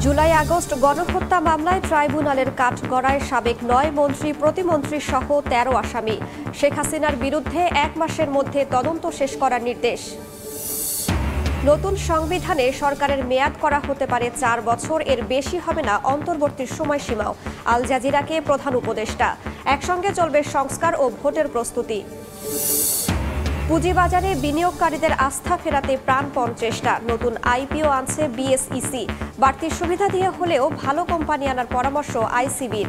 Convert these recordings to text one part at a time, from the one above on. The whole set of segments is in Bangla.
জুলাই আগস্ট গণহত্যা মামলায় ট্রাইব্যুনালের কাঠগড়ায় সাবেক ৯ মন্ত্রী প্রতিমন্ত্রী সহ ১৩ আসামি। শেখ হাসিনার বিরুদ্ধে ১ মাসের মধ্যে তদন্ত শেষ করার নির্দেশ। নতুন সংবিধানে সরকারের মেয়াদ করা হতে পারে ৪ বছর, এর বেশি হবে না অন্তর্বর্তী সময়সীমাও। আল জাজিরাকে প্রধান উপদেষ্টা। একসঙ্গে চলবে সংস্কার ও ভোটের প্রস্তুতি। পুঁজিবাজারে বিনিয়োগকারীদের আস্থা ফেরাতে প্রাণপণ চেষ্টা। নতুন আইপিও আনছে বিএসইসি। বাড়তি সুবিধা দিয়ে হলেও ভালো কোম্পানি আনার পরামর্শ আইসিবির।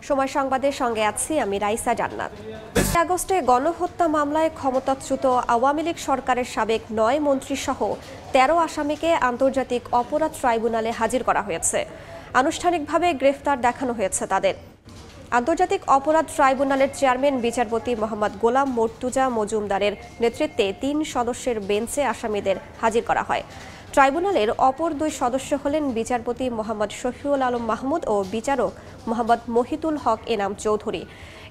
সময় সংবাদের সঙ্গে আছি আমি রাইসা জান্নাত। আগস্টে গণহত্যা মামলায় ক্ষমতাচ্যুত আওয়ামী লীগ সরকারের সাবেক ৯ মন্ত্রী সহ ১৩ আসামিকে আন্তর্জাতিক অপরাধ ট্রাইব্যুনালে হাজির করা হয়েছে। আনুষ্ঠানিকভাবে গ্রেফতার দেখানো হয়েছে তাদের। আন্তর্জাতিক অপরাধ ট্রাইব্যুনালের চেয়ারম্যান বিচারপতি মোহাম্মদ গোলাম মর্তুজা মজুমদারের নেতৃত্বে ৩ সদস্যের বেঞ্চে আসামিদের হাজির করা হয়। ট্রাইব্যুনালের অপর ২ সদস্য হলেন বিচারপতি মোহাম্মদ শফিউল আলম মাহমুদ ও বিচারক মোহাম্মদ মহিতুল হক এনাম চৌধুরী।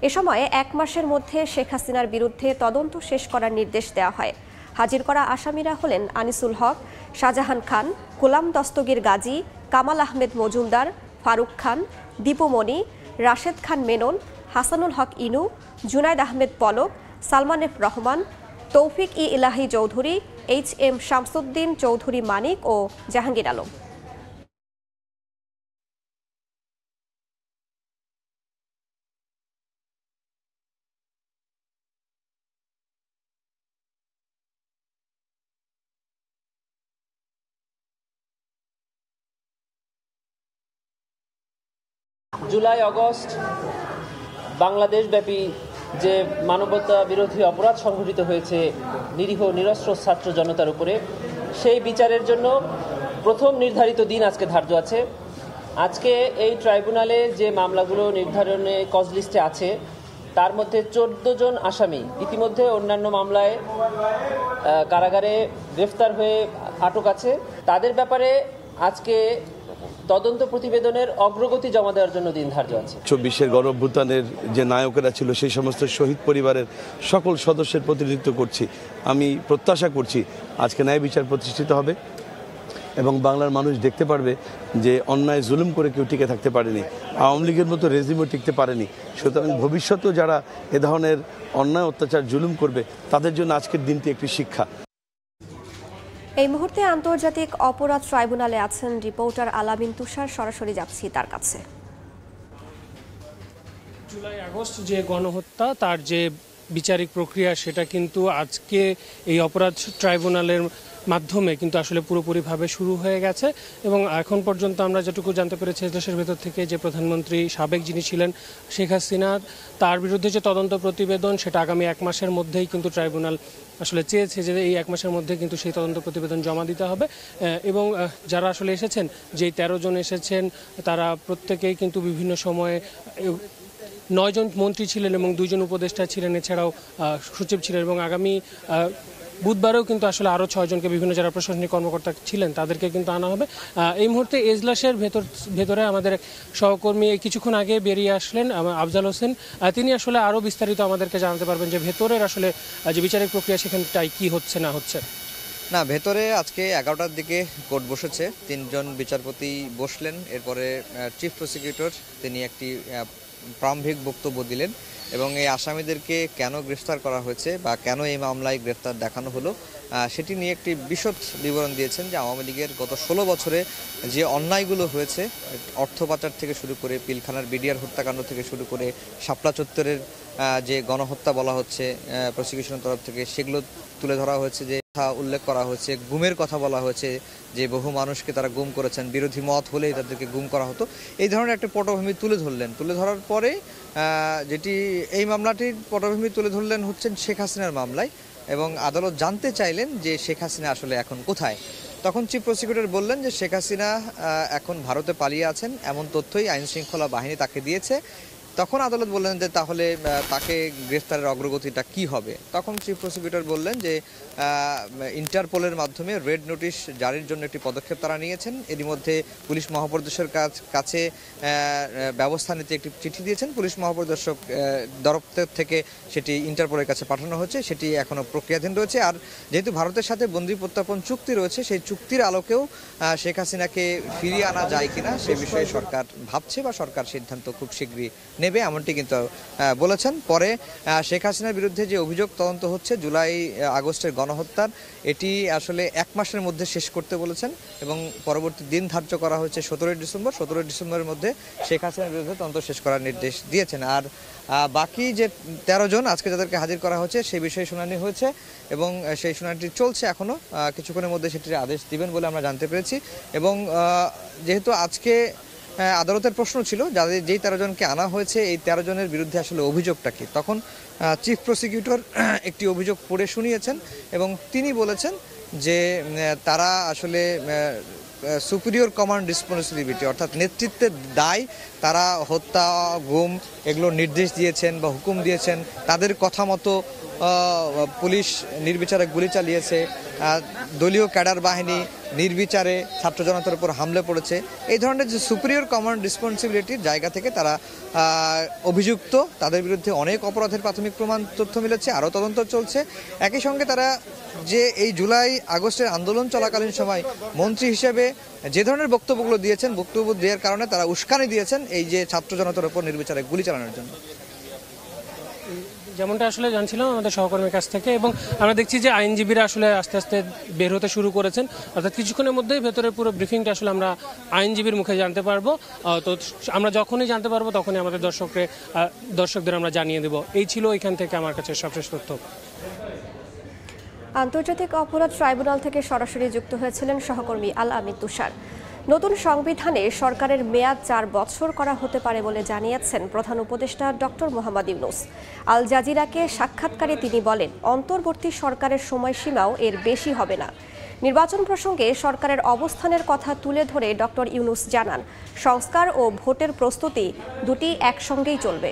এ সময় ১ মাসের মধ্যে শেখ হাসিনার বিরুদ্ধে তদন্ত শেষ করার নির্দেশ দেওয়া হয়। হাজির করা আসামিরা হলেন আনিসুল হক, শাহজাহান খান, গোলাম দস্তগীর গাজী, কামাল আহমেদ মজুমদার, ফারুক খান, দীপুমণি, রাশেদ খান মেনন, হাসানুল হক ইনু, জুনাইদ আহমেদ পলক, সালমান এফ রহমান, তৌফিক ই ইলাহি চৌধুরী, এইচ.এম. শামসুদ্দিন চৌধুরী মানিক ও জাহাঙ্গীর আলম। জুলাই আগস্ট বাংলাদেশব্যাপী যে মানবতা বিরোধী অপরাধ সংঘটিত হয়েছে নিরীহ নিরস্ত্র ছাত্র জনতার উপরে, সেই বিচারের জন্য প্রথম নির্ধারিত দিন আজকে ধার্য আছে। আজকে এই ট্রাইব্যুনালে যে মামলাগুলো নির্ধারণে কজ লিস্টে আছে তার মধ্যে ১৪ জন আসামি ইতিমধ্যে অন্যান্য মামলায় কারাগারে গ্রেফতার হয়ে আটক আছে। তাদের ব্যাপারে আজকে তদন্ত প্রতিবেদনের অগ্রগতি জমা দেওয়ার জন্য দিন ধার্য আছে। ২৪-এর গণঅভ্যুত্থানের যে নায়কেরা ছিল সেই সমস্ত শহীদ পরিবারের সকল সদস্যের প্রতিনিধিত্ব করছি। আমি প্রত্যাশা করছি আজকে ন্যায় বিচার প্রতিষ্ঠিত হবে এবং বাংলার মানুষ দেখতে পারবে যে অন্যায় জুলুম করে কেউ টিকে থাকতে পারেনি, আওয়ামী লীগের মতো রেজিমও টিকতে পারেনি। সুতরাং ভবিষ্যতেও যারা এ ধরনের অন্যায় অত্যাচার জুলুম করবে তাদের জন্য আজকের দিনটি একটি শিক্ষা। এই মুহূর্তে আন্তর্জাতিক অপরাধ ট্রাইব্যুনালে আছেন রিপোর্টার আলামিন তুষার। সরাসরি যাচ্ছি তার কাছে। জুলাই আগস্ট যে গণহত্যা তার যে বিচারিক প্রক্রিয়া সেটা কিন্তু আজকে এই অপরাধ ট্রাইব্যুনালের মাধ্যমে কিন্তু আসলে পুরোপুরিভাবে শুরু হয়ে গেছে এবং এখন পর্যন্ত আমরা যেটুকু জানতে পেরেছি দেশের ভেতর থেকে যে প্রধানমন্ত্রী সাবেক যিনি ছিলেন শেখ হাসিনা, তার বিরুদ্ধে যে তদন্ত প্রতিবেদন সেটা আগামী ১ মাসের মধ্যেই কিন্তু ট্রাইব্যুনাল আসলে চেয়েছে যে এই ১ মাসের মধ্যে কিন্তু সেই তদন্ত প্রতিবেদন জমা দিতে হবে। এবং যারা আসলে এসেছেন, যেই ১৩ জন এসেছেন তারা প্রত্যেকেই কিন্তু বিভিন্ন সময়ে ৯ জন মন্ত্রী ছিলেন এবং ২ জন উপদেষ্টা ছিলেন, এছাড়াও সচিব ছিলেন এবং আগামী বুধবারেও কিন্তু আসলে আরও ৬ জনকে বিভিন্ন যারা প্রশাসনিক কর্মকর্তা ছিলেন তাদেরকে কিন্তু আনা হবে। এই মুহূর্তে এজলাসের ভেতরে আমাদের সহকর্মী কিছুক্ষণ আগে বেরিয়ে আসলেন আফজাল হোসেন। তিনি আসলে আরও বিস্তারিত আমাদেরকে জানাতে পারবেন যে ভেতরের আসলে যে বিচারিক প্রক্রিয়া সেখানটাই কি হচ্ছে না হচ্ছে। না, ভেতরে আজকে ১১টার দিকে কোর্ট বসেছে, ৩ জন বিচারপতি বসলেন। এরপরে চিফ প্রসিকিউটর তিনি একটি প্রারম্ভিক বক্তব্য দিলেন এবং এই আসামিদেরকে কেন গ্রেফতার করা হয়েছে বা কেন এই মামলায় গ্রেফতার দেখানো হলো সেটি নিয়ে একটি বিশদ বিবরণ দিয়েছেন যে আওয়ামী লীগের গত ১৬ বছরে যে অন্যায়গুলো হয়েছে, অর্থ পাচার থেকে শুরু করে পিলখানার বিডিআর হত্যাকাণ্ড থেকে শুরু করে শাপলা চত্বরের যে গণহত্যা বলা হচ্ছে প্রসিকিউশনের তরফ থেকে, সেগুলো তুলে ধরা হয়েছে। যে কথা উল্লেখ করা হয়েছে, গুমের কথা বলা হয়েছে যে বহু মানুষকে তারা গুম করেছেন, বিরোধী মত হলেই তাদেরকে গুম করা হতো, এই ধরনের একটা পটভূমি তুলে ধরলেন। তুলে ধরার পরে যেটি এই মামলাটির পটভূমি তুলে ধরলেন হচ্ছেন শেখ হাসিনার মামলায় এবং আদালত জানতে চাইলেন যে শেখ হাসিনা আসলে এখন কোথায়। তখন চিফ প্রসিকিউটর বললেন যে শেখ হাসিনা এখন ভারতে পালিয়ে আছেন, এমন তথ্যই আইনশৃঙ্খলা বাহিনী তাকে দিয়েছে। তখন আদালত বললেন যে তাহলে তাকে গ্রেফতারের অগ্রগতিটা কি হবে। তখন চিফ প্রসিকিউটর বললেন যে ইন্টারপোলের মাধ্যমে রেড নোটিশ জারির জন্য একটি পদক্ষেপ তারা নিয়েছেন। এরই মধ্যে পুলিশ মহাপরিদর্শকের কাছে ব্যবস্থা নিতে একটি চিঠি দিয়েছেন। পুলিশ মহাপরিদর্শক দপ্তর থেকে সেটি ইন্টারপোলের কাছে পাঠানো হচ্ছে, সেটি এখনও প্রক্রিয়াধীন রয়েছে। আর যেহেতু ভারতের সাথে বন্দি প্রত্যার্পণ চুক্তি রয়েছে, সেই চুক্তির আলোকেও শেখ হাসিনাকে ফিরিয়ে আনা যায় কিনা সে বিষয়ে সরকার ভাবছে বা সরকার সিদ্ধান্ত খুব শীঘ্রই নেবে, এমনটি কিন্তু বলেছেন। পরে শেখ হাসিনার বিরুদ্ধে যে অভিযোগ তদন্ত হচ্ছে জুলাই আগস্টের গণহত্যার, এটি আসলে 1 মাসের মধ্যে শেষ করতে বলেছেন এবং পরবর্তী দিন ধার্য করা হয়েছে 17 ডিসেম্বর। 17 ডিসেম্বরের মধ্যে শেখ হাসিনার বিরুদ্ধে তদন্ত শেষ করার নির্দেশ দিয়েছেন। আর বাকি যে 13 জন আজকে যাদেরকে হাজির করা হয়েছে সেই বিষয়ে শুনানি হয়েছে এবং সেই শুনানিটি চলছে এখনও। কিছুক্ষণের মধ্যে সেটির আদেশ দিবেন বলে আমরা জানতে পেরেছি। এবং যেহেতু আজকে আদালতের প্রশ্ন ছিল যেই 13 জনকে আনা হয়েছে এই 13 জনের বিরুদ্ধে আসলে অভিযোগটা কি, তখন চিফ প্রসিকিউটর একটি অভিযোগ পড়ে শুনিয়েছেন এবং তিনি বলেছেন যে তারা আসলে সুপিরিয়র কমান্ড রেসপন্সিবিলিটি অর্থাৎ নেতৃত্বের দায়, তারা হত্যা গুম এগুলোর নির্দেশ দিয়েছেন বা হুকুম দিয়েছেন, তাদের কথা মতো পুলিশ নির্বিচারে গুলি চালিয়েছে, দলীয় ক্যাডার বাহিনী নির্বিচারে ছাত্র জনতার উপর হামলে পড়েছে। এই ধরনের যে সুপিরিয়র কমান্ড রেসপন্সিবিলিটির জায়গা থেকে তারা অভিযুক্ত, তাদের বিরুদ্ধে অনেক অপরাধের প্রাথমিক প্রমাণ তথ্য মিলেছে, আরও তদন্ত চলছে। একই সঙ্গে তারা যে এই জুলাই আগস্টের আন্দোলন চলাকালীন সময় মন্ত্রী হিসেবে যে ধরনের বক্তব্যগুলো দিয়েছেন, বক্তব্য দেওয়ার কারণে তারা উস্কানি দিয়েছেন এই যে ছাত্র জনতার উপর নির্বিচারে গুলি চালানোর জন্য। যেমনটা আসলে জানছিলাম আমাদের সহকর্মীর কাছ থেকে, এবং আমরা দেখছি যে আইনজীবীরা আসলে আস্তে আস্তে বের হতে শুরু করেছেন, অর্থাৎ কিছুক্ষণের মধ্যেই ভেতরে পুরো ব্রিফিংটা আসলে আমরা আইনজীবীর মুখে জানতে পারবো। তো আমরা যখনই জানতে পারবো তখনই আমাদের দর্শকদের আমরা জানিয়ে দেব। এই ছিল এখান থেকে আমার কাছে সবশেষ তথ্য। আন্তর্জাতিক অপরাধ ট্রাইব্যুনাল থেকে সরাসরি যুক্ত হয়েছিলেন সহকর্মী আল আমিন তুষার। নতুন সংবিধানে সরকারের মেয়াদ 4 বছর করা হতে পারে বলে জানিয়েছেন প্রধান উপদেষ্টা ডক্টর মোহাম্মদ ইউনূস। আল জাজিরাকে সাক্ষাৎকারে তিনি বলেন, অন্তর্বর্তী সরকারের সময়সীমাও এর বেশি হবে না। নির্বাচন প্রসঙ্গে সরকারের অবস্থানের কথা তুলে ধরে ডক্টর ইউনূস জানান, সংস্কার ও ভোটের প্রস্তুতি দুটি একসঙ্গেই চলবে।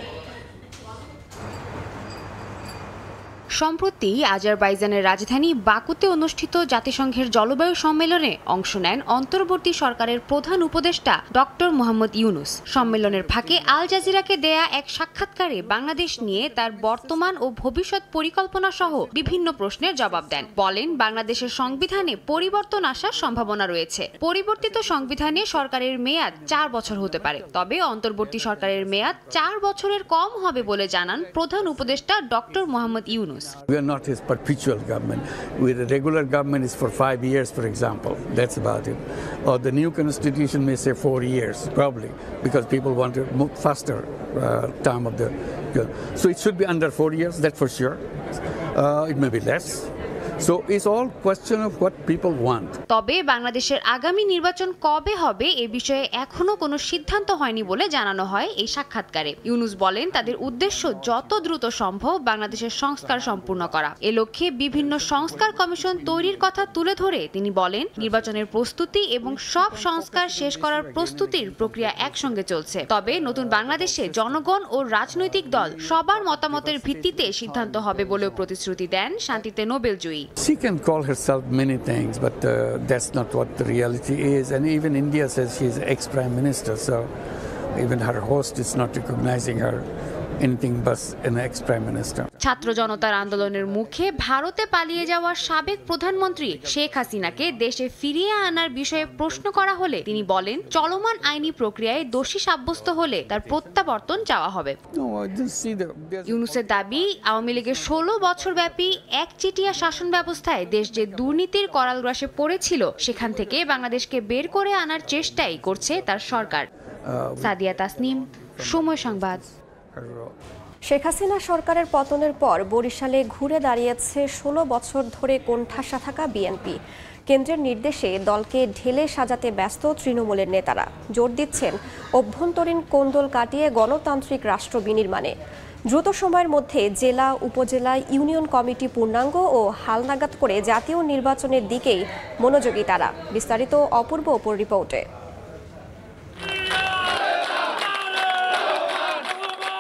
সম্প্রতি আজারবাইজানের রাজধানী বাকুতে অনুষ্ঠিত জাতিসংঘের জলবায়ু সম্মেলনে অংশ নেন অন্তর্বর্তী সরকারের প্রধান উপদেষ্টা ডক্টর মোহাম্মদ ইউনূস। সম্মেলনের ফাঁকে আল জাজিরাকে দেয়া এক সাক্ষাৎকারে বাংলাদেশ নিয়ে তার বর্তমান ও ভবিষ্যৎ পরিকল্পনা সহ বিভিন্ন প্রশ্নের জবাব দেন। বলেন, বাংলাদেশের সংবিধানে পরিবর্তন আসার সম্ভাবনা রয়েছে। পরিবর্তিত সংবিধানে সরকারের মেয়াদ 4 বছর হতে পারে, তবে অন্তর্বর্তী সরকারের মেয়াদ 4 বছরের কম হবে বলে জানান প্রধান উপদেষ্টা doctor Mohammad Yunus. We are not his perpetual government. With a regular government is for 5 years, for example. That's about it. Or the new constitution may say 4 years, probably, because people want to move faster term of the. So it should be under 4 years, that's for sure. It may be less. So it's all question of what people want. তবে বাংলাদেশের আগামী নির্বাচন কবে হবে এ বিষয়ে এখনো কোনো সিদ্ধান্ত হয়নি বলে জানানো হয় এই সাক্ষাৎকারে। ইউনূস বলেন, তাদের উদ্দেশ্য যত দ্রুত সম্ভব বাংলাদেশের সংস্কার সম্পূর্ণ করা। এ লক্ষ্যে বিভিন্ন সংস্কার কমিশন তৈরির কথা তুলে ধরে তিনি বলেন, নির্বাচনের প্রস্তুতি এবং সব সংস্কার শেষ করার প্রস্তুতির প্রক্রিয়া একসঙ্গে চলছে। তবে নতুন বাংলাদেশে জনগণ ও রাজনৈতিক দল সবার মতামতের ভিত্তিতে সিদ্ধান্ত হবে বলেও প্রতিশ্রুতি দেন শান্তিতে নোবেলজয়ী। She can call herself many things, but that's not what the reality is. And even India says she's ex-prime minister, so even her host is not recognizing her anything but an ex-prime minister. ছাত্র জনতার আন্দোলনের মুখে ভারতে পালিয়ে যাওয়া সাবেক প্রধানমন্ত্রী শেখ হাসিনাকে দেশে ফিরিয়ে আনার বিষয়ে প্রশ্ন করা হলে তিনি বলেন, চলমান আইনি প্রক্রিয়ায় দোষী সাব্যস্ত হলে তার প্রত্যাবর্তন চাওয়া হবে। ইউনূসের দাবি, আওয়ামী লীগের 16 বছর ব্যাপী একচেটিয়া শাসন ব্যবস্থায় দেশ যে দুর্নীতির করাল গ্রাসে পড়েছিল সেখান থেকে বাংলাদেশকে বের করে আনার চেষ্টাই করছে তার সরকার। সাদিয়া তাসনিম, সময় সংবাদ। শেখ হাসিনা সরকারের পতনের পর বরিশালে ঘুরে দাঁড়িয়েছে 16 বছর ধরে কোণঠাসা থাকা বিএনপি। কেন্দ্রের নির্দেশে দলকে ঢেলে সাজাতে ব্যস্ত তৃণমূলের নেতারা জোর দিচ্ছেন অভ্যন্তরীণ কোন্দল কাটিয়ে গণতান্ত্রিক রাষ্ট্র বিনির্মাণে। দ্রুত সময়ের মধ্যে জেলা, উপজেলা, ইউনিয়ন কমিটি পূর্ণাঙ্গ ও হালনাগাদ করে জাতীয় নির্বাচনের দিকেই মনোযোগী তারা। বিস্তারিত অপূর্ব অপর রিপোর্টে।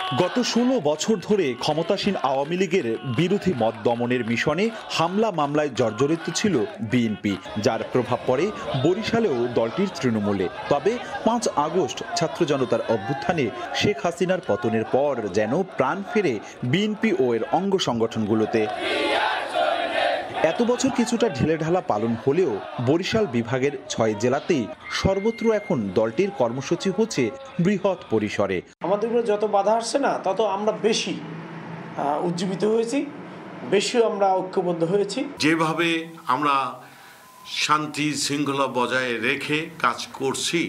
গত ১৬ বছর ধরে ক্ষমতাসীন আওয়ামী লীগের বিরোধী মত দমনের মিশনে হামলা মামলায় জর্জরিত ছিল বিএনপি, যার প্রভাব পড়ে বরিশালেও দলটির তৃণমূলে। তবে ৫ আগস্ট ছাত্র জনতার অভ্যুত্থানে শেখ হাসিনার পতনের পর যেন প্রাণ ফেরে বিএনপি ও এর অঙ্গ সংগঠনগুলোতে। এত বছর কিছুটা ঢিলেঢালা পালন হলেও বরিশাল বিভাগের ৬ জেলাতেই সর্বত্র এখন দলটির কর্মসূচি হচ্ছে বৃহৎ পরিসরে। আমাদের উপরে যত বাধা আসছে না, তত আমরা বেশি উজ্জীবিত হয়েছি, বেশি আমরা ঐক্যবদ্ধ হয়েছি। যেভাবে আমরা শান্তি শৃঙ্খলা বজায় রেখে কাজ করছি,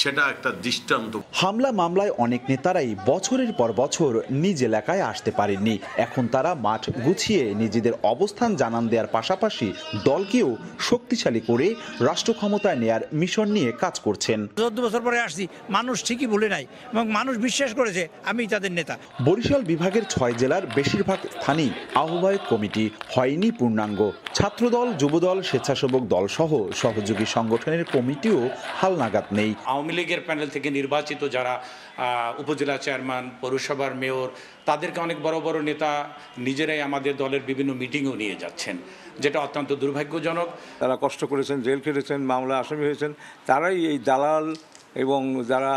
সেটা একটা দৃষ্টান্ত। হামলা মামলায় অনেক নেতারাই বছরের পর বছর নিজ এলাকায় আসতে পারেননি। এখন তারা মাঠ গুছিয়ে নিজেদের অবস্থান জানান দেওয়ার পাশাপাশি দলকেও শক্তিশালী করে রাষ্ট্র ক্ষমতায় নেয়ার মিশন নিয়ে কাজ করছেন। 14 বছর পরে আসছি, মানুষ ঠিকই ভুলে নাই এবং মানুষ বিশ্বাস করেছে আমি তাদের নেতা। বরিশাল বিভাগের ৬ জেলার বেশিরভাগ স্থানেই আহ্বায়ক কমিটি হয়নি পূর্ণাঙ্গ। ছাত্রদল, যুবদল, স্বেচ্ছাসেবক দল সহ সহযোগী সংগঠনের কমিটিও হালনাগাদ নেই। আওয়ামী লীগের প্যানেল থেকে নির্বাচিত যারা উপজেলা চেয়ারম্যান, পৌরসভার মেয়র, তাদেরকে অনেক বড় বড় নেতা নিজেরাই আমাদের দলের বিভিন্ন মিটিংও নিয়ে যাচ্ছেন, যেটা অত্যন্ত দুর্ভাগ্যজনক। তারা কষ্ট করেছেন, জেল খেটেছেন, মামলা আসামি হয়েছেন, তারাই এই দালাল এবং যারা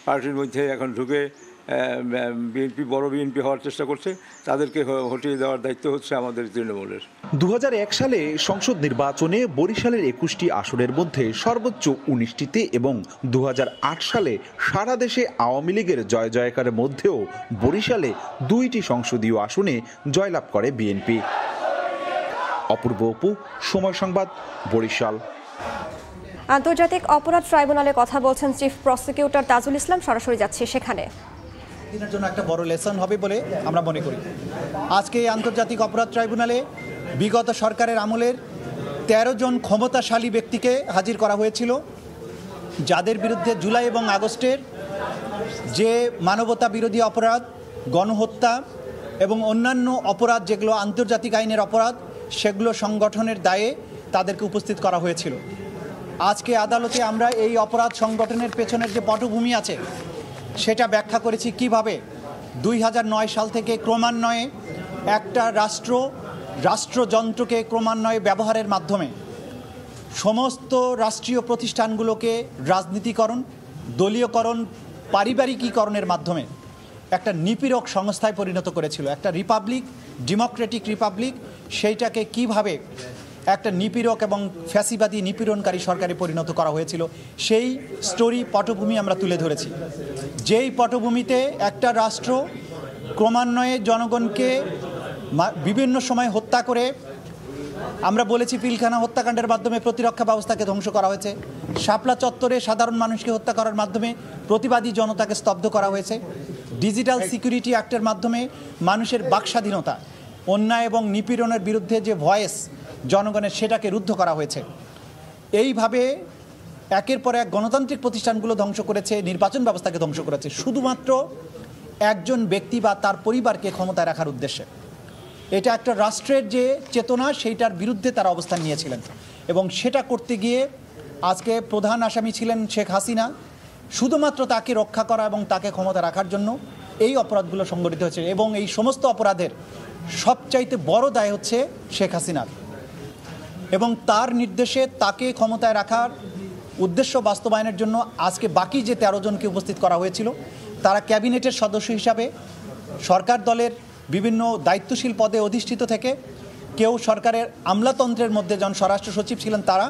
পার্টির মধ্যে এখন ঢুকে বড় বিএনপি হওয়ার চেষ্টা করছে, তাদেরকে হটিয়ে দেওয়ার দায়িত্ব হচ্ছে আমাদের তৃণমূলের। ২০০১ সালে সংসদ নির্বাচনে বরিশালের ২১টি আসনের মধ্যে সর্বোচ্চ ১৯টিতে এবং ২০০৮ সালে সারা দেশে আওয়ামী লীগের জয় জয়কারের মধ্যেও বরিশালে ২টি সংসদীয় আসনে জয়লাভ করে বিএনপি। অপূর্ব অপু, সময় সংবাদ, বরিশাল। আন্তর্জাতিক অপরাধ ট্রাইব্যুনালে কথা বলছেন চিফ প্রসিকিউটর তাজুল ইসলাম। সরাসরি যাচ্ছে সেখানে। দিনের জন্য একটা বড় লেসন হবে বলে আমরা মনে করি। আজকে এই আন্তর্জাতিক অপরাধ ট্রাইব্যুনালে বিগত সরকারের আমলের ১৩ জন ক্ষমতাশালী ব্যক্তিকে হাজির করা হয়েছিল, যাদের বিরুদ্ধে জুলাই এবং আগস্টের যে মানবতা বিরোধী অপরাধ, গণহত্যা এবং অন্যান্য অপরাধ যেগুলো আন্তর্জাতিক আইনের অপরাধ, সেগুলো সংগঠনের দায়ে তাদেরকে উপস্থিত করা হয়েছিল। আজকে আদালতে আমরা এই অপরাধ সংগঠনের পেছনের যে পটভূমি আছে সেটা ব্যাখ্যা করেছি কিভাবে 2009 সাল থেকে ক্রমান্বয়ে একটা রাষ্ট্রযন্ত্রকে ক্রমান্বয়ে ব্যবহারের মাধ্যমে সমস্ত রাষ্ট্রীয় প্রতিষ্ঠানগুলোকে রাজনীতিকরণ, দলীয়করণ, পারিবারিকীকরণের মাধ্যমে একটা নিপীড়ক সংস্থায় পরিণত করেছিল। একটা রিপাবলিক, ডেমোক্রেটিক রিপাবলিক, সেইটাকে কিভাবে একটা নিপীড়ক এবং ফ্যাসিবাদী নিপীড়নকারী সরকারে পরিণত করা হয়েছিল, সেই স্টোরি পটভূমি আমরা তুলে ধরেছি। যেই পটভূমিতে একটা রাষ্ট্র ক্রমান্বয়ে জনগণকে বিভিন্ন সময় হত্যা করে, আমরা বলেছি পিলখানা হত্যাকাণ্ডের মাধ্যমে প্রতিরক্ষা ব্যবস্থাকে ধ্বংস করা হয়েছে, শাপলা চত্বরে সাধারণ মানুষকে হত্যা করার মাধ্যমে প্রতিবাদী জনতাকে স্তব্ধ করা হয়েছে, ডিজিটাল সিকিউরিটি অ্যাক্টের মাধ্যমে মানুষের বাকস্বাধীনতা, অন্যায় এবং নিপীড়নের বিরুদ্ধে যে ভয়েস জনগণের, সেটাকে রুদ্ধ করা হয়েছে। এইভাবে একের পর এক গণতান্ত্রিক প্রতিষ্ঠানগুলো ধ্বংস করেছে, নির্বাচন ব্যবস্থাকে ধ্বংস করেছে, শুধুমাত্র একজন ব্যক্তি বা তার পরিবারকে ক্ষমতায় রাখার উদ্দেশ্যে। এটা একটা রাষ্ট্রের যে চেতনা, সেইটার বিরুদ্ধে তারা অবস্থান নিয়েছিলেন এবং সেটা করতে গিয়ে আজকে প্রধান আসামি ছিলেন শেখ হাসিনা। শুধুমাত্র তাকে রক্ষা করা এবং তাকে ক্ষমতা রাখার জন্য এই অপরাধগুলো সংগঠিত হয়েছে এবং এই সমস্ত অপরাধের সবচাইতে বড় দায় হচ্ছে শেখ হাসিনার এবং তার নির্দেশে তাকে ক্ষমতায় রাখার উদ্দেশ্য বাস্তবায়নের জন্য আজকে বাকি যে 13 জনকে উপস্থিত করা হয়েছিল, তারা ক্যাবিনেটের সদস্য হিসাবে সরকার দলের বিভিন্ন দায়িত্বশীল পদে অধিষ্ঠিত থেকে, কেউ সরকারের আমলাতন্ত্রের মধ্যে যখন স্বরাষ্ট্র সচিব ছিলেন তারা,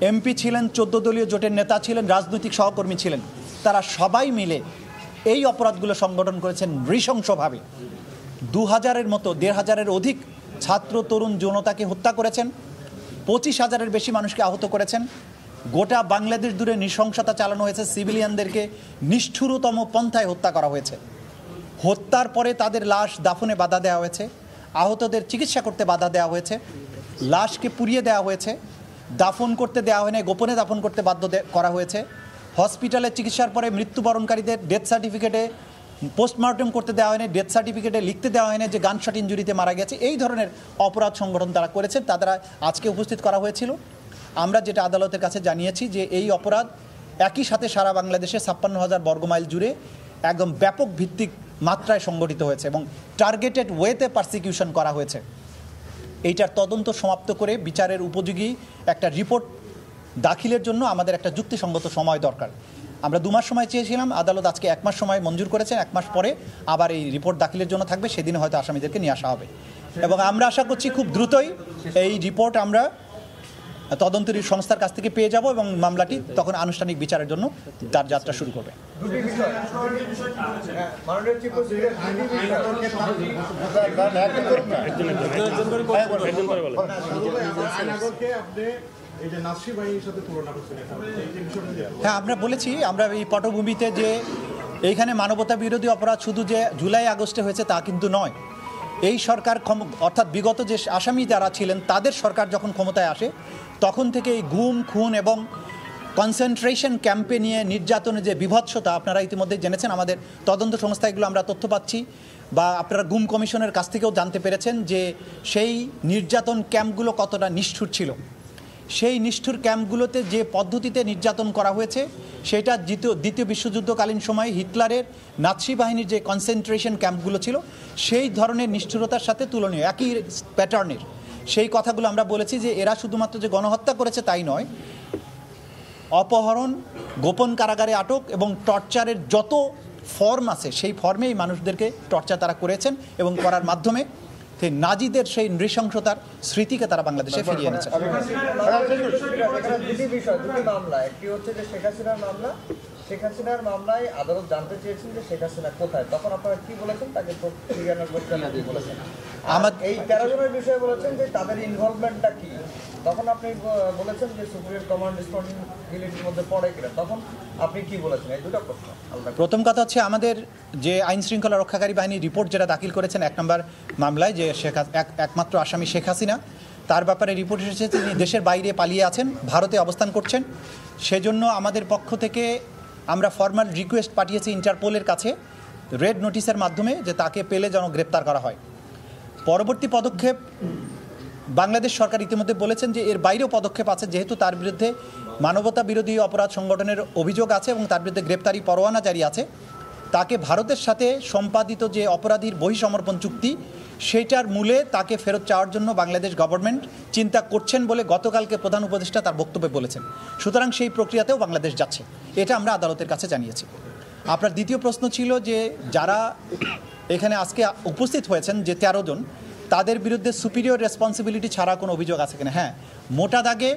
এমপি ছিলেন, 14 দলীয় জোটের নেতা ছিলেন, রাজনৈতিক সহকর্মী ছিলেন, তারা সবাই মিলে এই অপরাধগুলো সংগঠন করেছেন নৃশংসভাবে। 2000-এর মতো 1500-এর অধিক ছাত্র তরুণ জনতাকে হত্যা করেছেন, 25,000-এর বেশি মানুষকে আহত করেছেন। গোটা বাংলাদেশ জুড়ে নৃশংসতা চালানো হয়েছে, সিভিলিয়ানদেরকে নিষ্ঠুরতম পন্থায় হত্যা করা হয়েছে। হত্যার পরে তাদের লাশ দাফনে বাধা দেওয়া হয়েছে, আহতদের চিকিৎসা করতে বাধা দেওয়া হয়েছে, লাশকে পুড়িয়ে দেওয়া হয়েছে, দাফন করতে দেওয়া হয় না, গোপনে দাফন করতে বাধ্য করা হয়েছে। হসপিটালে চিকিৎসার পরে মৃত্যুবরণকারীদের ডেথ সার্টিফিকেটে পোস্টমর্টম করতে দেওয়া হয়নি, ডেথ সার্টিফিকেটে লিখতে দেওয়া হয়নি যে গানশট ইঞ্জুরিতে মারা গেছে। এই ধরনের অপরাধ সংগঠন তারা করেছেন, তারা আজকে উপস্থিত করা হয়েছিল। আমরা যেটা আদালতের কাছে জানিয়েছি যে এই অপরাধ একই সাথে সারা বাংলাদেশে 56,000 বর্গমাইল জুড়ে একদম ব্যাপক ভিত্তিক মাত্রায় সংগঠিত হয়েছে এবং টার্গেটেড ওয়েতে পারসিকিউশন করা হয়েছে। এইটার তদন্ত সমাপ্ত করে বিচারের উপযোগী একটা রিপোর্ট দাখিলের জন্য আমাদের একটা যুক্তিসঙ্গত সময় দরকার। আমরা 2 মাস সময় চেয়েছিলাম, আদালত আজকে 1 মাস সময় মঞ্জুর করেছেন। 1 মাস পরে আবার এই রিপোর্ট দাখিলের জন্য থাকবে, সেদিন হয়তো আসামিদেরকে নিয়ে আসা হবে এবং আমরা আশা করছি খুব দ্রুতই এই রিপোর্ট আমরা তদন্তের সংস্থার কাছ থেকে পেয়ে যাব এবং মামলাটি তখন আনুষ্ঠানিক বিচারের জন্য তার যাত্রা শুরু করবে। হ্যাঁ, আমরা বলেছি, আমরা এই পটভূমিতে যে এইখানে মানবতা বিরোধী অপরাধ শুধু যে জুলাই আগস্টে হয়েছে তা কিন্তু নয়। এই সরকার অর্থাৎ বিগত যে আসামি যারা ছিলেন তাদের সরকার যখন ক্ষমতায় আসে তখন থেকে এই গুম, খুন এবং কনসেন্ট্রেশন ক্যাম্পে নিয়ে নির্যাতনের যে বিভৎসতা আপনারা ইতিমধ্যে জেনেছেন। আমাদের তদন্ত সংস্থা এগুলো আমরা তথ্য পাচ্ছি, বা আপনারা গুম কমিশনের কাছ থেকেও জানতে পেরেছেন যে সেই নির্যাতন ক্যাম্পগুলো কতটা নিষ্ঠুর ছিল। সেই নিষ্ঠুর ক্যাম্পগুলোতে যে পদ্ধতিতে নির্যাতন করা হয়েছে সেটা দ্বিতীয় বিশ্বযুদ্ধকালীন সময়ে হিটলারের নাৎসি বাহিনীর যে কনসেন্ট্রেশন ক্যাম্পগুলো ছিল সেই ধরনের নিষ্ঠুরতার সাথে তুলনীয়, একই প্যাটার্নের। সেই কথাগুলো আমরা বলেছি যে এরা শুধুমাত্র যে গণহত্যা করেছে তাই নয়, অপহরণ, গোপন কারাগারে আটক এবং টর্চারের যত ফর্ম আছে সেই ফর্মেই মানুষদেরকে টর্চার তারা করেছেন এবং করার মাধ্যমে নাজিদের সেই নৃশংসতার স্মৃতিকে তারা বাংলাদেশে ফিরিয়ে এনেছে। একটি হচ্ছে যে শেখ হাসিনার মামলায় আদালত জানতে চেয়েছেন যে শেখ হাসিনা কোথায়, তখন আপনারা কি বলেছেন? তাকে বলেছেন এই 13 জনের বিষয়ে বলেছেন যে তাদের ইনভলভমেন্টটা কি, তখন আপনি বলেছেন যে সুপ্রিয়র কমান্ড রেসপন্সিবিলিটির মধ্যে পড়ে কিনা, তখন আপনি কি বলেছেন? এই দুটো প্রশ্ন। প্রথম কথা হচ্ছে আমাদের যে আইন শৃঙ্খলা রক্ষাকারী বাহিনীর রিপোর্ট যেটা দাখিল করেছেন 1 নম্বর মামলায়, যে একমাত্র আসামি শেখ হাসিনা, তার ব্যাপারে রিপোর্ট এসেছে তিনি দেশের বাইরে পালিয়ে আছেন, ভারতে অবস্থান করছেন। সেজন্য আমাদের পক্ষ থেকে আমরা ফর্মাল রিকোয়েস্ট পাঠিয়েছি ইন্টারপোলের কাছে রেড নোটিশের মাধ্যমে যে তাকে পেলে যেন গ্রেপ্তার করা হয়। পরবর্তী পদক্ষেপ বাংলাদেশ সরকার ইতিমধ্যে বলেছেন যে এর বাইরেও পদক্ষেপ আছে, যেহেতু তার বিরুদ্ধে মানবতা বিরোধী অপরাধ সংগঠনের অভিযোগ আছে এবং তার বিরুদ্ধে গ্রেপ্তারি পরোয়ানা জারি আছে, তাকে ভারতের সাথে সম্পাদিত যে অপরাধীর বহিঃসমর্পণ চুক্তি সেটার মূলে তাকে ফেরত চাওয়ার জন্য বাংলাদেশ গভর্নমেন্ট চিন্তা করছেন বলে গতকালকে প্রধান উপদেষ্টা তার বক্তব্যে বলেছেন। সুতরাং সেই প্রক্রিয়াতেও বাংলাদেশ যাচ্ছে, এটা আমরা আদালতের কাছে জানিয়েছি। আপনার দ্বিতীয় প্রশ্ন ছিল যে যারা এখানে আজকে উপস্থিত হয়েছেন যে 13 জন, তাদের বিরুদ্ধে সুপিরিয়র রেসপন্সিবিলিটি ছাড়া কোনো অভিযোগ আছে কিনা? হ্যাঁ, মোটা দাগে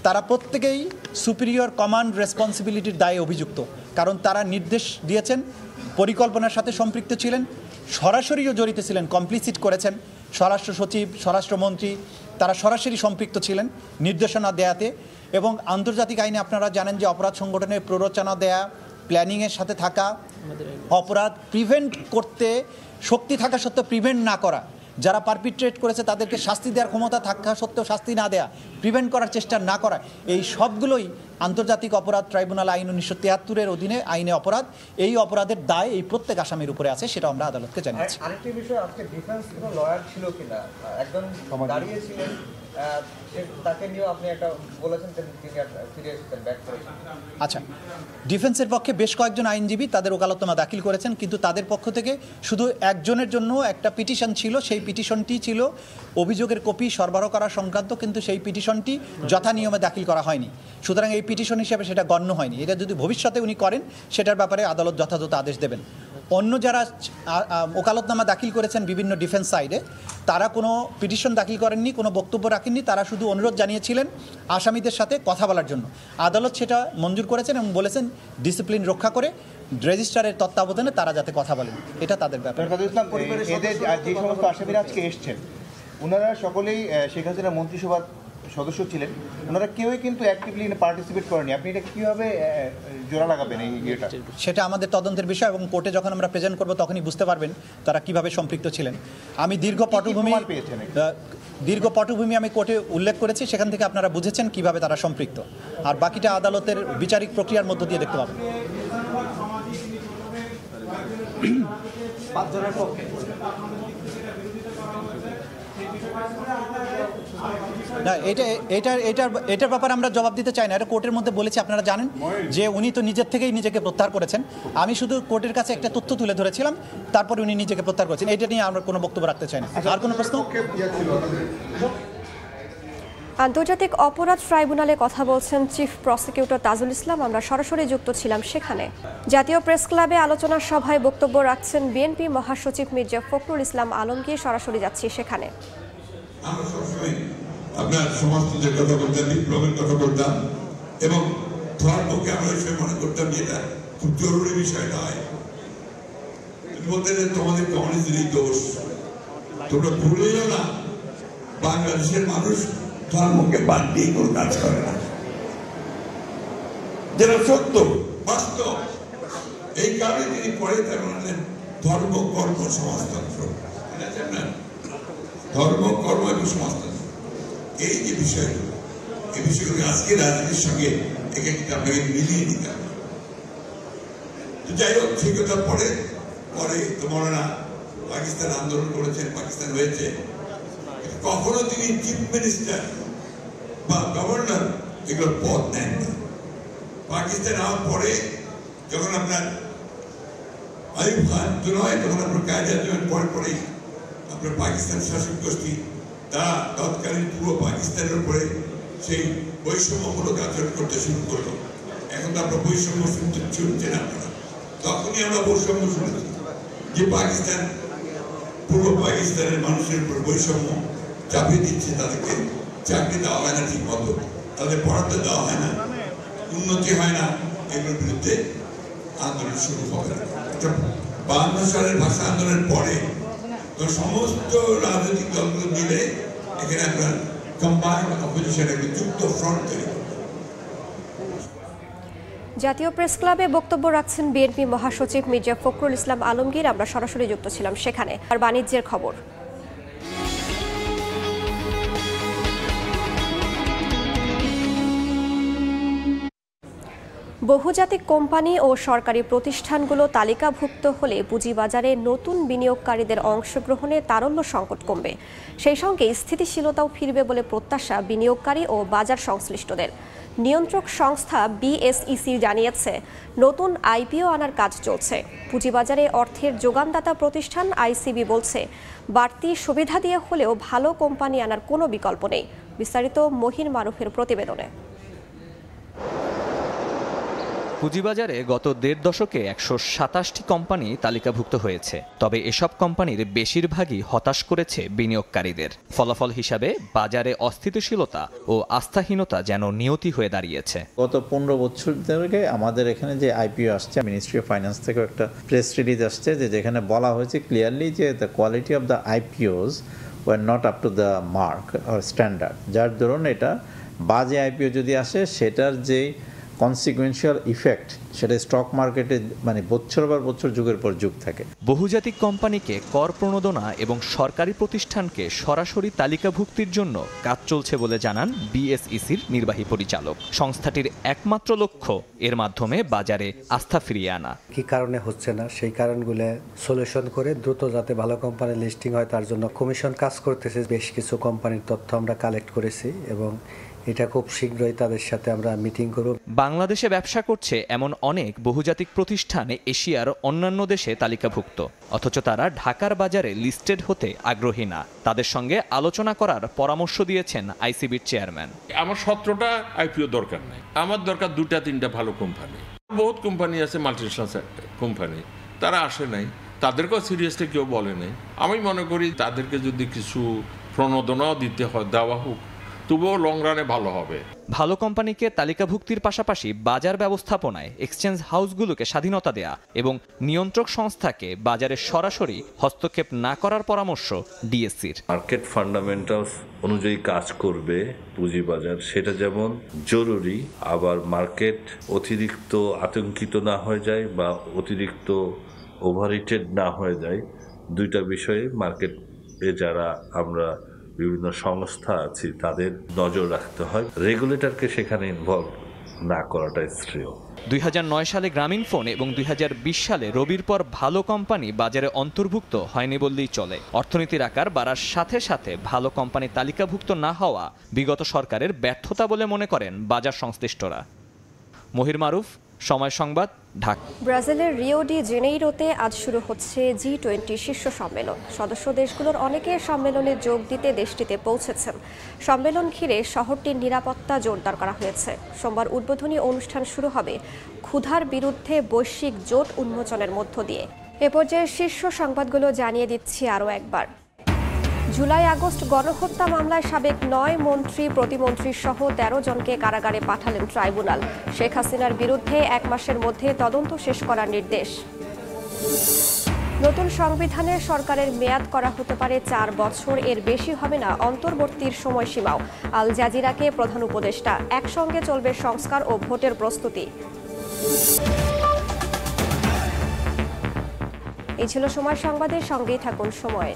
তারা প্রত্যেকেই সুপিরিয়র কমান্ড রেসপন্সিবিলিটির দায়ে অভিযুক্ত, কারণ তারা নির্দেশ দিয়েছেন, পরিকল্পনার সাথে সম্পৃক্ত ছিলেন, সরাসরিও জড়িত ছিলেন, কমপ্লিসিট করেছেন। স্বরাষ্ট্র সচিব, স্বরাষ্ট্রমন্ত্রী তারা সরাসরি সম্পৃক্ত ছিলেন নির্দেশনা দেয়াতে। এবং আন্তর্জাতিক আইনে আপনারা জানেন যে অপরাধ সংগঠনের প্ররোচনা দেয়া, প্ল্যানিংয়ের সাথে থাকা, অপরাধ প্রিভেন্ট করতে শক্তি থাকা সত্ত্বেও প্রিভেন্ট না করা, যারা পারপিট্রেট করেছে তাদেরকে শাস্তি দেওয়ার ক্ষমতা থাকা সত্ত্বেও শাস্তি না দেয়া, প্রিভেন্ট করার চেষ্টা না করা, এই সবগুলোই আন্তর্জাতিক অপরাধ ট্রাইব্যুনাল আইন 1973-এর অধীনে আইনে অপরাধ। এই অপরাধের দায় এই প্রত্যেক আসামির উপরে আছে, সেটা আমরা আদালতকে জানিয়েছি। আরেকটি বিষয়, আজকে ডিফেন্স কোনো লয়ার ছিল কিনা, একজন দাঁড়িয়েছিলেন, তাকে নিয়েও আপনি একটা বলেছেন তিনি ফিরে এসেছেন, ব্যাক করেছেন। আচ্ছা, ডিফেন্সের পক্ষে বেশ কয়েকজন আইনজীবী তাদের ওকালতনামা দাখিল করেছেন, কিন্তু তাদের পক্ষ থেকে শুধু একজনের জন্য একটা পিটিশন ছিল। সেই পিটিশনটি ছিল অভিযোগের কপি সরবরাহ করা সংক্রান্ত, কিন্তু সেই পিটিশনটি যথানিয়মে দাখিল করা হয়নি। সুতরাং এই পিটিশন হিসেবে সেটা গণ্য হয়নি। এটা যদি ভবিষ্যতে উনি করেন সেটার ব্যাপারে আদালত যথাযথ আদেশ দেবেন। অন্য যারা ওকালতনামা দাখিল করেছেন বিভিন্ন ডিফেন্স সাইডে, তারা কোনো পিটিশন দাখিল করেননি, কোনো বক্তব্য রাখেননি, তারা শুধু অনুরোধ জানিয়েছিলেন আসামিদের সাথে কথা বলার জন্য। আদালত সেটা মঞ্জুর করেছেন এবং বলেছেন ডিসিপ্লিন রক্ষা করে রেজিস্ট্রারের তত্ত্বাবধানে তারা যাতে কথা বলেন, এটা তাদের ব্যাপার। এদের যে সমস্ত আসামিরা আজকে এসছেন ওনারা সকলেই শেখ হাসিনার মন্ত্রিসভার সদস্য ছিলেন, ওনারা কেউই কিন্তু অ্যাক্টিভলি পার্টিসিপেট করেনি। আপনি এটা কীভাবে জোড়া লাগাবেন এই ইয়েটা? সেটা আমাদের তদন্তের বিষয় এবং কোর্টে যখন আমরা প্রেজেন্ট করব তখনই বুঝতে পারবেন তারা কিভাবে সম্পৃক্ত ছিলেন। আমি দীর্ঘ পটভূমি আমি কোর্টে উল্লেখ করেছি, সেখান থেকে আপনারা বুঝেছেন কিভাবে তারা সম্পৃক্ত, আর বাকিটা আদালতের বিচারিক প্রক্রিয়ার মধ্য দিয়ে দেখতে পাবেন। 5 জনের পক্ষে না, এটার ব্যাপারে আমরা জবাব দিতে চাই না। এটা কোর্টের মধ্যে বলেছি, আপনারা জানেন যে উনি তো নিজের থেকেই নিজেকে প্রত্যাহার করেছেন। আমি শুধু কোর্টের কাছে একটা তথ্য তুলে ধরেছিলাম, তারপর উনি নিজেকে প্রত্যাহার করেছেন। এটা নিয়ে আমরা কোনো বক্তব্য রাখতে চাই না। আর কোনো প্রশ্ন? আন্তর্জাতিক অপরাধ ট্রাইব্যুনালে কথা বলছেন চিফ প্রসিকিউটর তাজুল ইসলাম। আমরা সরাসরি যুক্ত ছিলাম সেখানে। জাতীয় প্রেস ক্লাবে আলোচনা সভায় বক্তব্য রাখছেন বিএনপি মহাসচিব মির্জা ফখরুল ইসলাম আলমগীর। সরাসরি যাচ্ছি সেখানে। আপনার সমাজতন্ত্রের কথা বলতাম, বিপ্লবের কথা বলতাম, এবং ধর্মকে আমরা ওই সময় মনে করতাম যে এটা খুব জরুরি বিষয় নয়। বলতে যে তোমাদের কমিউনিস্টেরই দোষ, তোমরা ভুলেও না বাংলাদেশের মানুষ ধর্মকে বাদ দিয়ে কোনো কাজ করে না, যেটা সত্য বাস্তব। এই কারণে তিনি পরে বললেন ধর্ম কর্ম সমাজতন্ত্র, ধর্ম কর্ম এবং সমাজতন্ত্র, এই যে বিষয়গুলো, এই বিষয়গুলো আজকে রাজনীতির সঙ্গে একে আপনাকে মিলিয়ে নিতে হবে। তো যাই হোক, সেই কথা পরে তো মৌলানা পাকিস্তান আন্দোলন করেছেন, পাকিস্তান হয়েছে, কখনো তিনি চিফ মিনিস্টার বা গভর্নর এগুলোর পদ নেন না। পাকিস্তান হওয়ার পরে যখন আপনার আইয়ুব খান হয়, তখন আপনার কায়দা পরেই আপনার পাকিস্তান শাসক গোষ্ঠী তারা তৎকালীন পুরো পাকিস্তানের উপরে সেই বৈষম্যমূলক আচরণ করতে শুরু করলো। এখন তো আপনার বৈষম্য শুনছেন আপনারা, তখনই আমরা বৈষম্য শুনেছি যে পাকিস্তান পূর্ব পাকিস্তানের মানুষের উপর বৈষম্য চাপিয়ে দিচ্ছে, তাদেরকে চাকরি দেওয়া হয় না ঠিক মতো, তাদের পড়াতে দেওয়া হয় না, উন্নতি হয় না। এগুলোর বিরুদ্ধে আন্দোলন শুরু হবে। 52 সালের ভাষা আন্দোলনের পরে তো সমস্ত রাজনৈতিক দলগুলো মিলে এখানে আপনার কম্বাইন্ড অপোজিশন, একটা যুক্ত ফ্রন্ট তৈরি। জাতীয় প্রেস ক্লাবে বক্তব্য রাখছেন বিএনপি মহাসচিব মির্জা ফখরুল ইসলাম আলমগীর। আমরা সরাসরি যুক্ত ছিলাম সেখানে। আর বাণিজ্যের খবর। বহুজাতিক কোম্পানি ও সরকারি প্রতিষ্ঠানগুলো তালিকাভুক্ত হলে পুঁজিবাজারে নতুন বিনিয়োগকারীদের অংশগ্রহণে তারল্য সংকট কমবে, সেই সঙ্গে স্থিতিশীলতাও ফিরবে বলে প্রত্যাশা বিনিয়োগকারী ও বাজার সংশ্লিষ্টদের। নিয়ন্ত্রক সংস্থা বিএসইসি জানিয়েছে, নতুন আইপিও আনার কাজ চলছে। পুঁজিবাজারে অর্থের যোগানদাতা প্রতিষ্ঠান আইসিবি বলছে, বাড়তি সুবিধা দিয়ে হলেও ভালো কোম্পানি আনার কোনো বিকল্প নেই। বিস্তারিত মহিন মারুফের প্রতিবেদনে। পুঁজিবাজারে গত ১.৫ দশকে ১২৭টি কোম্পানি তালিকাভুক্ত হয়েছে। তবে এসব কোম্পানির বেশিরভাগই হতাশ করেছে বিনিয়োগকারীদের। ফলাফল হিসাবে বাজারে অস্থিতিশীলতা ও আস্থাহীনতা যেন নিয়তি হয়ে দাঁড়িয়েছে। গত ১৫ বছর ধরে আমাদের এখানে যে আইপিও আসছে, মিনিস্ট্রি অফ ফাইন্যান্স থেকে একটা প্রেস রিলিজ আসছে যেখানে বলা হয়েছে ক্লিয়ারলি যে the quality of the IPOs were not up to the mark or standard, যার ধরুন এটা বাজে আইপিও যদি আসে সেটার যে কনসিকুয়েন্সিয়াল ইফেক্ট সেটা স্টক মার্কেটে মানে বছর পর বছর যুগের পর যুগ থাকে। বহুজাতিক কোম্পানিকে কর প্রণোদনা এবং সরকারি প্রতিষ্ঠানকে সরাসরি তালিকাভুক্তির জন্য কাজ চলছে বলে জানান বিএসইসির নির্বাহী পরিচালক। সংস্থাটির একমাত্র লক্ষ্য এর মাধ্যমে বাজারে আস্থা ফিরিয়ে আনা। কি কারণে হচ্ছে না সেই কারণগুলো সলিউশন করে দ্রুত যাতে ভালো কোম্পানি লিস্টিং হয় তার জন্য কমিশন কাজ করতেছে। বেশ কিছু কোম্পানির তথ্য আমরা কালেক্ট করেছি এবং এটা খুব শীঘ্রই তাদের সাথে আমরা মিটিং করব। বাংলাদেশে ব্যবসা করছে এমন অনেক বহুজাতিক প্রতিষ্ঠান এশিয়ার অন্যান্য দেশে তালিকাভুক্ত, অথচ তারা ঢাকার বাজারে লিস্টেড হতে আগ্রহী না। তাদের সঙ্গে আলোচনা করার পরামর্শ দিয়েছেন আইসিবির চেয়ারম্যান। আমার 17টা আইপিও দরকার নাই, আমার দরকার 2-3টা ভালো কোম্পানি। বহুত কোম্পানি আছে মাল্টিন্যাশনাল কোম্পানি, তারা আসে নাই, তাদেরকেও সিরিয়াসলি কেউ বলে নাই। আমি মনে করি তাদেরকে যদি কিছু প্রণোদনাও দিতে হয় দেওয়া হোক, তবুও লং রানে ভালো হবে। ভালো কোম্পানিকে তালিকাভুক্তির পাশাপাশি বাজার ব্যবস্থাপনায় এক্সচেঞ্জ হাউসগুলোকে স্বাধীনতা দেয়া এবং নিয়ন্ত্রক সংস্থাকে বাজারে সরাসরি হস্তক্ষেপ না করার পরামর্শ ডিএসসির। মার্কেট ফান্ডামেন্টালস অনুযায়ী কাজ করবে পুঁজিবাজার, সেটা যেমন জরুরি, আবার মার্কেট অতিরিক্ত আতঙ্কিত না হয়ে যায় বা অতিরিক্ত ওভারহিটেড না হয়ে যায়। দুইটা বিষয়ে মার্কেটে যারা আমরা বিভিন্ন সংস্থা আছে তাদের নজর রাখতে হয়। রেগুলেটরকে সেখানে ইনভলভ না করাটাই শ্রেয়। 2009 সালে গ্রামীণফোন এবং 2020 সালে রবির পর ভালো কোম্পানি বাজারে অন্তর্ভুক্ত হয়নি বললেই চলে। অর্থনীতির আকার বাড়ার সাথে সাথে ভালো কোম্পানি তালিকাভুক্ত না হওয়া বিগত সরকারের ব্যর্থতা বলে মনে করেন বাজার সংশ্লিষ্টরা। মহির মারুফ, সময় সংবাদ, ঢাকা। ব্রাজিলের রিও ডি জেনেইরোতে আজ শুরু হচ্ছে G20 শীর্ষ সম্মেলন। সদস্য দেশগুলোর অনেকে সম্মেলনে যোগ দিতে দেশটিতে পৌঁছেছেন। সম্মেলন ঘিরে শহরটির নিরাপত্তা জোরদার করা হয়েছে। সোমবার উদ্বোধনী অনুষ্ঠান শুরু হবে ক্ষুধার বিরুদ্ধে বৈশ্বিক জোট উন্মোচনের মধ্য দিয়ে। এ পর্যায়ে শীর্ষ সংবাদগুলো জানিয়ে দিচ্ছি আরও একবার। জুলাই আগস্ট গণহত্যা মামলায় সাবেক 9 মন্ত্রী, প্রতিমন্ত্রী সহ 13 জনকে কারাগারে পাঠালেন ট্রাইব্যুনাল। শেখ হাসিনার বিরুদ্ধে 1 মাসের মধ্যে তদন্ত শেষ করার নির্দেশ। নতুন সংবিধানে সরকারের মেয়াদ করা হতে পারে 4 বছর, এর বেশি হবে না অন্তর্বর্তীর সময়সীমাও। আল জাজিরাকে প্রধান উপদেষ্টা। একসঙ্গে চলবে সংস্কার ও ভোটের প্রস্তুতি। এই ছিল সময় সংবাদের, সঙ্গেই থাকুন সময়।